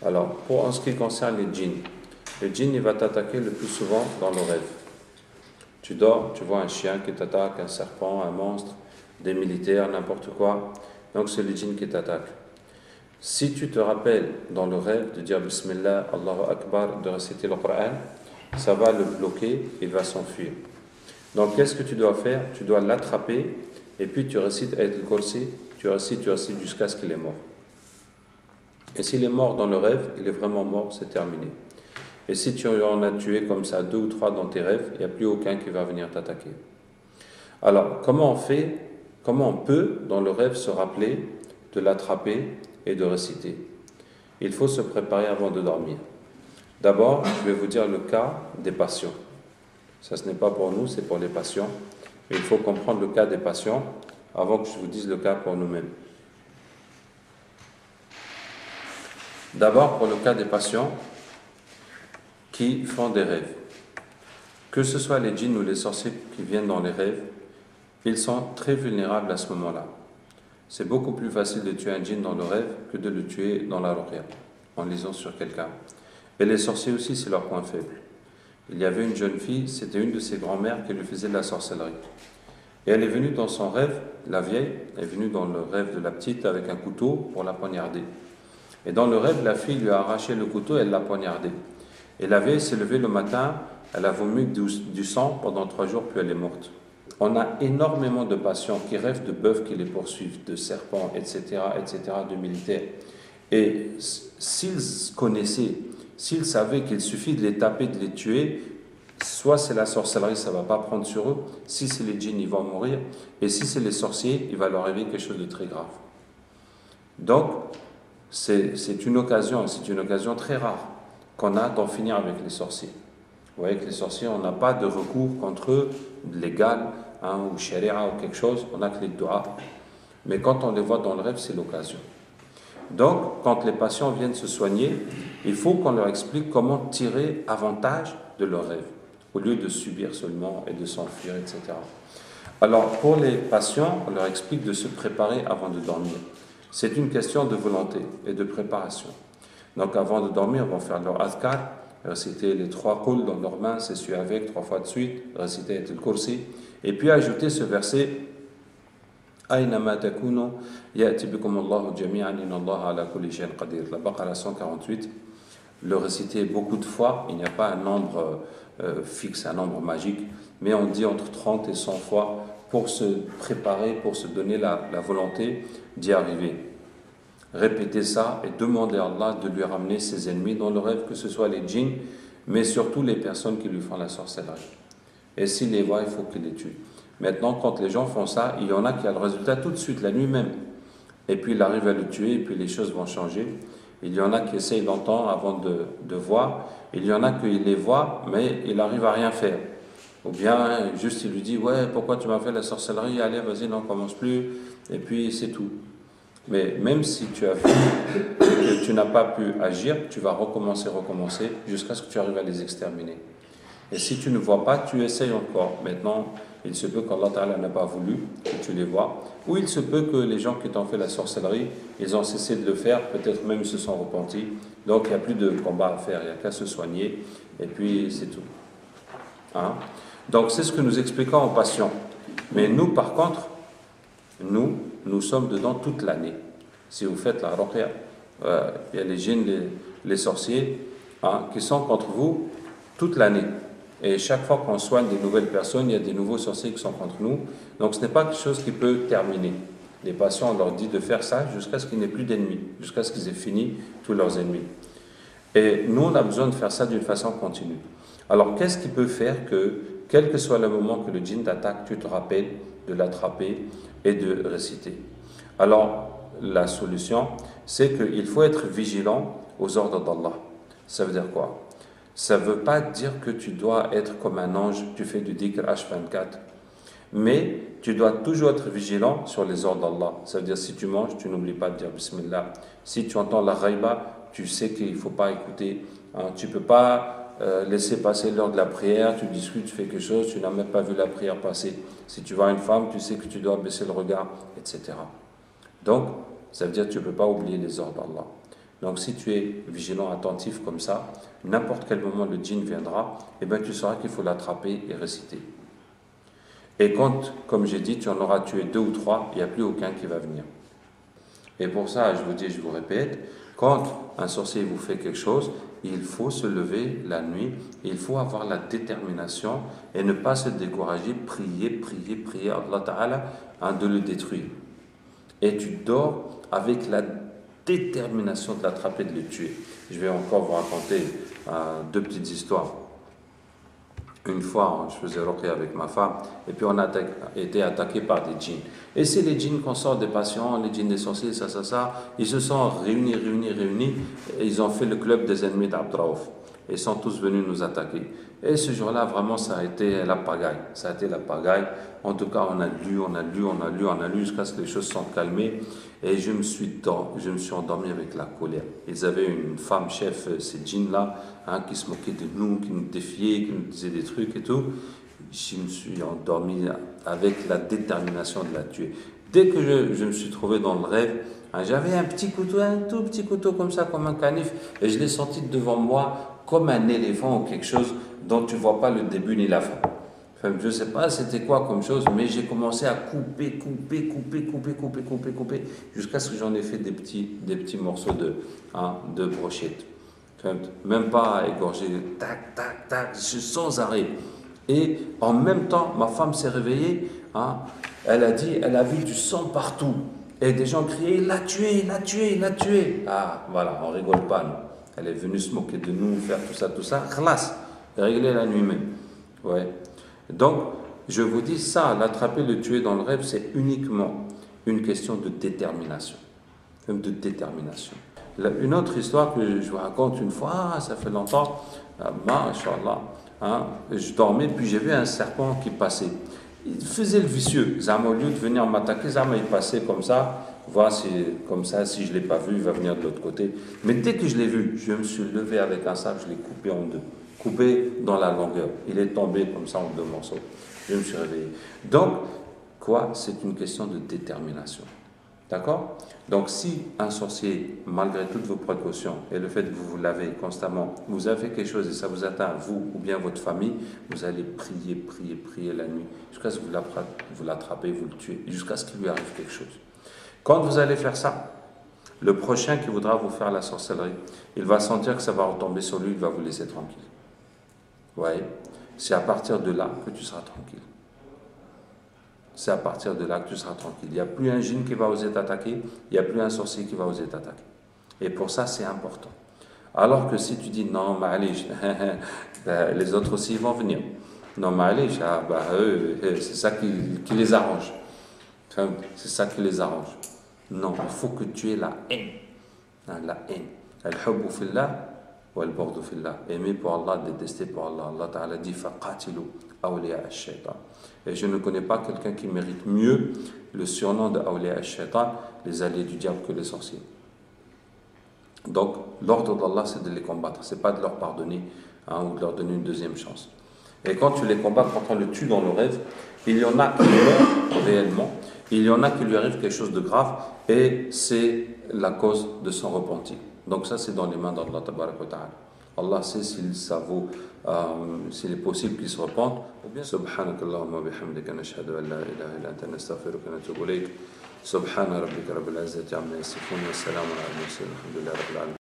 Alors, en ce qui concerne les djinns, le djinn il va t'attaquer le plus souvent dans le rêve. Tu dors, tu vois un chien qui t'attaque, un serpent, un monstre, des militaires, n'importe quoi. Donc c'est le djinn qui t'attaque. Si tu te rappelles dans le rêve de dire Bismillah, Allahu Akbar, de réciter le Coran, ça va le bloquer, il va s'enfuir. Donc qu'est-ce que tu dois faire? Tu dois l'attraper et puis tu récites Ayat al-Kursi, tu récites jusqu'à ce qu'il est mort. Et s'il est mort dans le rêve, il est vraiment mort, c'est terminé. Et si tu en as tué comme ça 2 ou 3 dans tes rêves, il n'y a plus aucun qui va venir t'attaquer. Alors, comment on peut dans le rêve se rappeler de l'attraper et de réciter? Il faut se préparer avant de dormir. D'abord, je vais vous dire le cas des patients. Ça, ce n'est pas pour nous, c'est pour les patients. Mais il faut comprendre le cas des patients avant que je vous dise le cas pour nous-mêmes. D'abord, pour le cas des patients qui font des rêves. Que ce soit les djinns ou les sorciers qui viennent dans les rêves, ils sont très vulnérables à ce moment-là. C'est beaucoup plus facile de tuer un djinn dans le rêve que de le tuer dans la ruqya, en lisant sur quelqu'un. Et les sorciers aussi, c'est leur point faible. Il y avait une jeune fille, c'était une de ses grand-mères qui lui faisait de la sorcellerie. Et elle est venue dans son rêve, la vieille, est venue dans le rêve de la petite avec un couteau pour la poignarder. Et dans le rêve, la fille lui a arraché le couteau et elle l'a poignardé. Et la vieille s'est levée le matin, elle a vomi du sang pendant 3 jours, puis elle est morte. On a énormément de patients qui rêvent de bœufs qui les poursuivent, de serpents, etc., de militaires. Et s'ils connaissaient, s'ils savaient qu'il suffit de les taper, de les tuer, soit c'est la sorcellerie, ça ne va pas prendre sur eux, si c'est les djinns, ils vont mourir, et si c'est les sorciers, il va leur arriver quelque chose de très grave. Donc, c'est une occasion très rare qu'on a d'en finir avec les sorciers. Vous voyez que les sorciers, on n'a pas de recours contre eux, légal, ou sharia ou quelque chose, on n'a que les doigts. Mais quand on les voit dans le rêve, c'est l'occasion. Donc, quand les patients viennent se soigner, il faut qu'on leur explique comment tirer avantage de leur rêve, au lieu de subir seulement et de s'enfuir, etc. Alors, pour les patients, on leur explique de se préparer avant de dormir. C'est une question de volonté et de préparation. Donc, avant de dormir, ils vont faire leur adhkar, réciter les 3 qul dans leurs mains, s'essuyer avec 3 fois de suite, réciter Ayat al-Kursi, et puis ajouter ce verset Aynama takunu ya'ti bikum Allahu jami'an inna Allaha ala kulli shay'in qadir. La Baqara 148, le réciter beaucoup de fois, il n'y a pas un nombre fixe, un nombre magique, mais on dit entre 30 et 100 fois pour se préparer, pour se donner la volonté d'y arriver. Répétez ça et demandez à Allah de lui ramener ses ennemis dans le rêve, que ce soit les djinns, mais surtout les personnes qui lui font la sorcellerie. Et s'il les voit, il faut qu'il les tue. Maintenant, quand les gens font ça, il y en a qui a le résultat tout de suite, la nuit même. Et puis il arrive à le tuer, et puis les choses vont changer. Il y en a qui essayent longtemps avant de voir. Il y en a qui les voient, mais il n'arrive à rien faire. Ou bien, juste il lui dit, ouais, pourquoi tu m'as fait la sorcellerie? Allez, vas-y, n'en commence plus. Et puis c'est tout. Mais même si tu as vu que tu n'as pas pu agir, tu vas recommencer, jusqu'à ce que tu arrives à les exterminer. Et si tu ne vois pas, tu essayes encore. Maintenant, il se peut qu'Allah Ta'ala n'a pas voulu que tu les vois. Ou il se peut que les gens qui t'ont fait la sorcellerie, ils ont cessé de le faire, peut-être même ils se sont repentis. Donc il n'y a plus de combat à faire, il n'y a qu'à se soigner. Et puis c'est tout. Hein? Donc c'est ce que nous expliquons aux patients. Mais nous, par contre, nous sommes dedans toute l'année. Si vous faites la ruqya, il y a les djinns, les sorciers, qui sont contre vous toute l'année. Et chaque fois qu'on soigne des nouvelles personnes, il y a des nouveaux sorciers qui sont contre nous. Donc ce n'est pas quelque chose qui peut terminer. Les patients, on leur dit de faire ça jusqu'à ce qu'il n'y ait plus d'ennemis, jusqu'à ce qu'ils aient fini tous leurs ennemis. Et nous, on a besoin de faire ça d'une façon continue. Alors qu'est-ce qui peut faire que, quel que soit le moment que le djinn t'attaque, tu te rappelles de l'attraper et de réciter? Alors, la solution, c'est qu'il faut être vigilant aux ordres d'Allah. Ça veut dire quoi? Ça ne veut pas dire que tu dois être comme un ange, tu fais du dhikr H24, mais tu dois toujours être vigilant sur les ordres d'Allah. Ça veut dire si tu manges, tu n'oublies pas de dire Bismillah. Si tu entends la ghaiba, tu sais qu'il ne faut pas écouter. Tu ne peux pas laisser passer l'heure de la prière, tu discutes, tu fais quelque chose, tu n'as même pas vu la prière passer. Si tu vois une femme, tu sais que tu dois baisser le regard, etc. Donc, ça veut dire que tu ne peux pas oublier les ordres d'Allah. Donc si tu es vigilant, attentif comme ça, n'importe quel moment le djinn viendra, et bien tu sauras qu'il faut l'attraper et réciter. Et quand, comme j'ai dit, tu en auras tué 2 ou 3, il n'y a plus aucun qui va venir. Et pour ça, je vous dis, je vous répète, quand un sorcier vous fait quelque chose, il faut se lever la nuit, il faut avoir la détermination et ne pas se décourager, prier Allah Ta'ala de le détruire. Et tu dors avec la détermination de l'attraper, de le tuer. Je vais encore vous raconter 2 petites histoires. Une fois, je faisais ruqya avec ma femme, et puis on a été attaqué par des djinns. Et c'est les djinns qu'on sort des patients, les djinns des sorciers, ça. Ils se sont réunis, et ils ont fait le club des ennemis d'Abdraouf. Ils sont tous venus nous attaquer. Et ce jour-là, vraiment, ça a été la pagaille. Ça a été la pagaille. En tout cas, on a lu jusqu'à ce que les choses sont calmées. Et je me suis endormi avec la colère. Ils avaient une femme chef, ces djinns-là, qui se moquaient de nous, qui nous défiaient, qui nous disaient des trucs et tout. Je me suis endormi avec la détermination de la tuer. Dès que je me suis trouvé dans le rêve, j'avais un petit couteau, un tout petit couteau comme ça, comme un canif, et je l'ai sorti devant moi comme un éléphant ou quelque chose dont tu ne vois pas le début ni la fin. Enfin, je ne sais pas c'était quoi comme chose, mais j'ai commencé à couper, jusqu'à ce que j'en ai fait des petits morceaux de brochettes. Enfin, même pas à égorger, tac, sans arrêt. Et en même temps, ma femme s'est réveillée, elle a vu du sang partout. Et des gens criaient, il l'a tué. Ah, voilà, on rigole pas, nous. Elle est venue se moquer de nous, faire tout ça, khlas, régler la nuit même. Ouais. Donc, je vous dis ça, l'attraper, le tuer dans le rêve, c'est uniquement une question de détermination. Une autre histoire que je vous raconte une fois, ça fait longtemps, Masha'Allah, je dormais, puis j'ai vu un serpent qui passait. Il faisait le vicieux. Zama, au lieu de venir m'attaquer, Zama, il passait comme ça. Voir si, comme ça, si je ne l'ai pas vu, il va venir de l'autre côté. Mais dès que je l'ai vu, je me suis levé avec un sabre, je l'ai coupé en 2. Coupé dans la longueur. Il est tombé comme ça en 2 morceaux. Je me suis réveillé. Donc, c'est une question de détermination. D'accord? Donc, si un sorcier, malgré toutes vos précautions et le fait que vous vous lavez constamment, vous avez quelque chose et ça vous atteint, vous ou bien votre famille, vous allez prier la nuit jusqu'à ce que vous l'attrapez, vous le tuez, jusqu'à ce qu'il lui arrive quelque chose. Quand vous allez faire ça, le prochain qui voudra vous faire la sorcellerie, il va sentir que ça va retomber sur lui, il va vous laisser tranquille. Vous voyez? C'est à partir de là que tu seras tranquille. C'est à partir de là que tu seras tranquille. Il n'y a plus un djinn qui va oser t'attaquer, il n'y a plus un sorcier qui va oser t'attaquer. Et pour ça, c'est important. Alors que si tu dis non, ma'alish, les autres aussi vont venir. Non, ma'alish, c'est ça qui les arrange. C'est ça qui les arrange. Non, il faut que tu aies la haine. La haine. Al-hubbu fillah wal-bughdu fillah. Aimer pour Allah, détester pour Allah. Allah Ta'ala dit faqatilu awliya ash-shaytan. Et je ne connais pas quelqu'un qui mérite mieux le surnom de awliya ash-shaytan, les alliés du diable, que les sorciers. Donc, l'ordre d'Allah, c'est de les combattre. C'est pas de leur pardonner ou de leur donner une deuxième chance. Et quand tu les combats, quand on le tue dans le rêve, il y en a qui meurent réellement. Il y en a qui lui arrive quelque chose de grave et c'est la cause de son repentir. Donc ça, c'est dans les mains d'Allah Tabarak wa Ta'ala. Allah sait s'il est possible qu'il se repente. Ou bien, Subhanakallahumma bihamdika nashhadu an la ilaha illa anta nastaghfiruka wa natubu ilayk. Subhana rabbika rabbil izzati amma yasifun wa salamun ala al-mursalin walhamdulillahi rabbil alamin.